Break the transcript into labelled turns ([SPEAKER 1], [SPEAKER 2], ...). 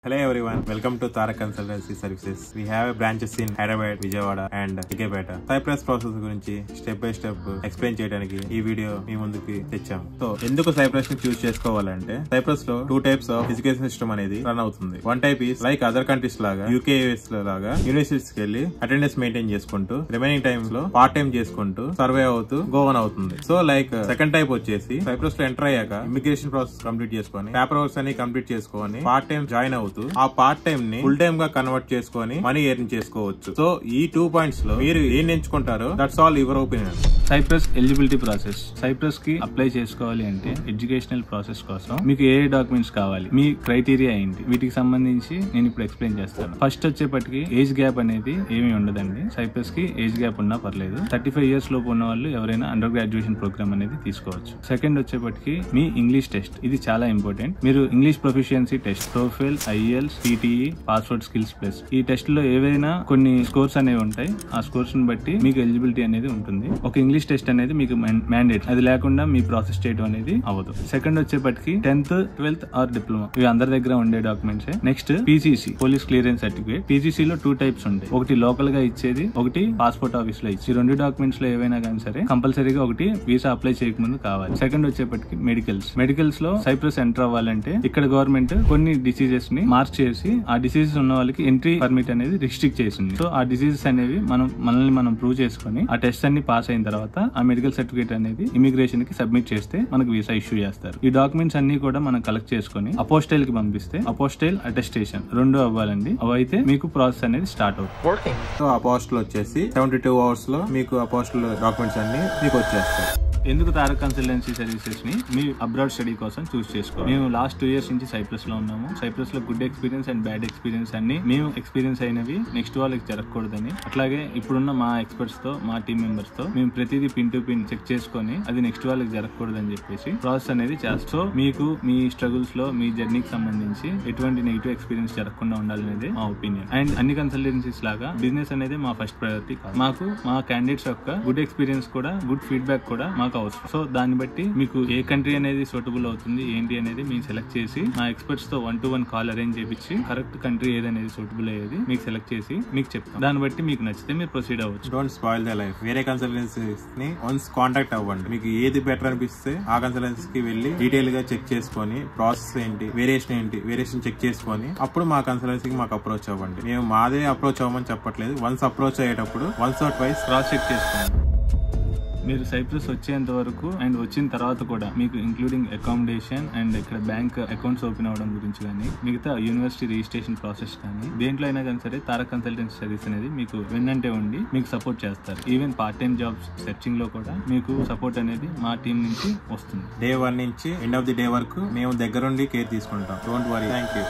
[SPEAKER 1] Hello everyone, welcome to Tarak Consultancy Services. We have branches in Hyderabad, Vijayawada and Tikepeta. Cyprus process గురించి step by step explain చేయడానికి ఈ video మీ ముందుకి తెచ్చాం. So ఎందుకు cypress ని చూస్ చేసుకోవాలంటే సైప్రస్ లో 2 types ఆఫ్ ఎడ్యుకేషన్ సిస్టమ్ అనేది రన్ అవుతుంది. One type is like other countries లాగా UK US లాగా యూనివర్సిటీస్ కి వెళ్ళి అటెండెన్స్ మెయింటైన్ చేసుకుంటూ రిమైనింగ్ టైమ్స్ లో పార్ట్ టైం చేసుకుంటూ సర్వే అవుతూ గోవన్ అవుతుంది. సో లైక్ సెకండ్ టైప్ వచ్చేసి సైప్రస్ లో ఎంటర్ అయ్యాక ఇమిగ్రేషన్ ప్రాసెస్ కంప్లీట్ చేసుకొని పేపర్ వర్క్స్ అని కంప్లీట్ చేసుకొని పార్ట్ టైం జాయిన్ అవుతూ ఆ పార్ట్ టైం ని ఫుల్ టైమ్ గా కన్వర్ట్ చేసుకొని మనీ ఎర్న్ చేసుకోవచ్చు. సో ఈ 2 పాయింట్స్ లో మీరు ఏం ఎంచుకుంటారో that's all your opinion.
[SPEAKER 2] Cyprus eligibility process. Cyprus కి అప్లై చేసుకోవాలి అంటే ఎడ్యుకేషనల్ ప్రాసెస్ కోసం మీకు ఏ డాక్యుమెంట్స్ కావాలి, మీ క్రైటీరియా ఏంటి, వీటికి సంబంధించి నేను ఇప్పుడు ఎక్స్ప్లెయిన్ చేస్తాను. ఫస్ట్ వచ్చేపటికి ఏజ్ గ్యాప్ అనేది ఏమీ ఉండదండి. సైప్రస్ కి ఏజ్ గ్యాప్ ఉన్నా పర్లేదు. 35 years లోపు ఉన్న వాళ్ళు ఎవరైనా అండర్ గ్రాడ్యుయేషన్ ప్రోగ్రామ్ అనేది తీసుకోవచ్చు. సెకండ్ వచ్చేపటికి మీ ఇంగ్లీష్ టెస్ట్. ఇది చాలా ఇంపార్టెంట్. మీరు English proficiency test, TOEFL, IELTS, PTE, password skills plus ఈ టెస్ట్ లో ఏవైనా కొన్ని స్కోర్స్ అనేవి ఉంటాయి. ఆ స్కోర్స్ ని బట్టి మీకు ఎలిజిబిలిటీ అనేది ఉంటుంది. ఒక ఇంగ్లీష్ టెస్ట్ అనేది మీకు మ్యాండేట్. అది లేకుండా మీ ప్రాసెస్ చేయడం అనేది అవ్వదు. సెకండ్ వచ్చేపటికి 10th, 12th ఆర్ డిప్లొమా. ఇవి అందరి దగ్గర ఉండే documents. Next PCC, police clearance certificate. PCC లో 2 types ఉంటాయి. ఒకటి లోకల్ గా ఇచ్చేది, ఒకటి పాస్పోర్ట్ ఆఫీస్ లో ఇచ్చి. 2 డాక్యుమెంట్స్ లో ఏవైనా కానీ సరే కంపల్సరీగా ఒకటి వీసా అప్లై చేయకముందు కావాలి. సెకండ్ వచ్చేపటికి మెడికల్స్ లో సైప్రస్ ఎంటర్ అవ్వాలంటే ఇక్కడ గవర్నమెంట్ కొన్ని డిసీజెస్ ని మార్క్ చేసి ఆ డిసీజెస్ ఉన్న వాళ్ళకి ఎంట్రీ పర్మిట్ అనేది రిస్ట్రిక్ట్ చేసింది. సో ఆ డిసీజెస్ అనేవి మనల్ని మనం ప్రూవ్ చేసుకుని ఆ టెస్ట్ అన్ని పాస్ అయిన తర్వాత ఆ మెడికల్ సర్టిఫికేట్ అనేది ఇమిగ్రేషన్ కి సబ్మిట్ చేస్తే మనకు వీసా ఇష్యూ చేస్తారు. ఈ డాక్యుమెంట్స్ అన్ని కూడా మనం కలెక్ట్ చేసుకుని అపోస్టైల్ కి పంపిస్తే అపోస్టైల్ అటెస్టేషన్ 2 అవ్వాలండి. అవైతే మీకు ప్రాసెస్ అనేది స్టార్ట్ అవుతుంది.
[SPEAKER 1] సో అపోస్టల్ వచ్చేసి 72 hours లో మీకు అపోస్టల్ డాక్యుమెంట్స్ అన్ని మీకు వచ్చేస్తాయి.
[SPEAKER 2] ఎందుకు తారక్ కన్సల్టెన్సీ సర్వీసెస్ ని మీ అబ్రాడ్ స్టడీ కోసం చూస్ చేసుకోవాలి. మేము లాస్ట్ 2 years నుంచి సైప్రస్ లో ఉన్నాము. సైప్రస్ లో good experience and bad experience అన్ని మేము ఎక్స్పీరియన్స్ అయినవి నెక్స్ట్ వాళ్ళకి జరగకూడదని, అట్లాగే ఇప్పుడున్న మా ఎక్స్పర్ట్స్ తో, మా టీమ్ మెంబర్స్ తో మేము ప్రతిదీ పిన్ టు పిన్ చెక్ చేసుకొని అది నెక్స్ట్ వాళ్ళకి జరగకూడదని చెప్పేసి ప్రాసెస్ అనేది చేస్తాం. సో మీకు మీ స్ట్రగుల్స్ లో మీ జర్నీకి సంబంధించి ఎటువంటి నెగిటివ్ ఎక్స్పీరియన్స్ జరగకుండా ఉండాలనేది మా ఒపీనియన్. అండ్ అన్ని కన్సల్టెన్సీస్ లాగా బిజినెస్ అనేది మా ఫస్ట్ ప్రయారిటీ కాదు. మాకు మా క్యాండిడేట్స్ యొక్క గుడ్ ఎక్స్పీరియన్స్ కూడా, గుడ్ ఫీడ్బ్యాక్ కూడా మాకు అవసరం. సో దాన్ని బట్టి మీకు ఏ కంట్రీ అనేది సూటబుల్ అవుతుంది ఏంటి అనేది మేము సెలెక్ట్ చేసి మా ఎక్స్పర్ట్స్ తో 1-to-1 కాల్ అరేంజ్ చేయించి కరెక్ట్ కంట్రీ ఏదనేది సూటబుల్ అయ్యేది మీకు సెలెక్ట్ చేసి మీకు చెప్తాం. దాన్ని బట్టి మీకు నచ్చితే మీరు ప్రొసీడ్ అవ్వచ్చు.
[SPEAKER 1] Don't spoil the life. వేరే కన్సల్టెన్సీస్ ని వన్స్ కాంటాక్ట్ అవ్వండి. మీకు ఏది బెటర్ అనిపిస్తే ఆ కన్సల్టెన్సీ కి వెళ్ళి డీటెయిల్ గా చెక్ చేసుకొని ప్రాసెస్ ఏంటి, వేరియేషన్ చెక్ చేసుకొని అప్పుడు మా కన్సల్టెన్సీకి మాకు అప్రోచ్ అవ్వండి. మేము మాదే అప్రోచ్ అవ్వమని చెప్పట్లేదు. వన్స్ అప్రోచ్ అయ్యేటప్పుడు once or twice
[SPEAKER 2] cross check చేసుకోండి. మీరు సైప్రస్ వచ్చేంత వరకు అండ్ వచ్చిన తర్వాత కూడా మీకు ఇంక్లూడింగ్ అకామిడేషన్ అండ్ ఇక్కడ బ్యాంక్ అకౌంట్స్ ఓపెన్ అవ్వడం గురించి కానీ, మిగతా యూనివర్సిటీ రిజిస్ట్రేషన్ ప్రాసెస్ కానీ, దేంట్లో అయినా కానీ సరే తారక్ కన్సల్టెన్సీ సర్వీస్ అనేది మీకు వెన్నంటే ఉండి మీకు సపోర్ట్ చేస్తారు. Even part time jobs searching లో కూడా మీకు సపోర్ట్ అనేది మా టీం నుంచి వస్తుంది.
[SPEAKER 1] Day 1 నుంచి ఎండ్ ఆఫ్ ది డే వరకు మేము దగ్గరుండి కేర్ తీసుకుంటాం. Don't worry. Thank you.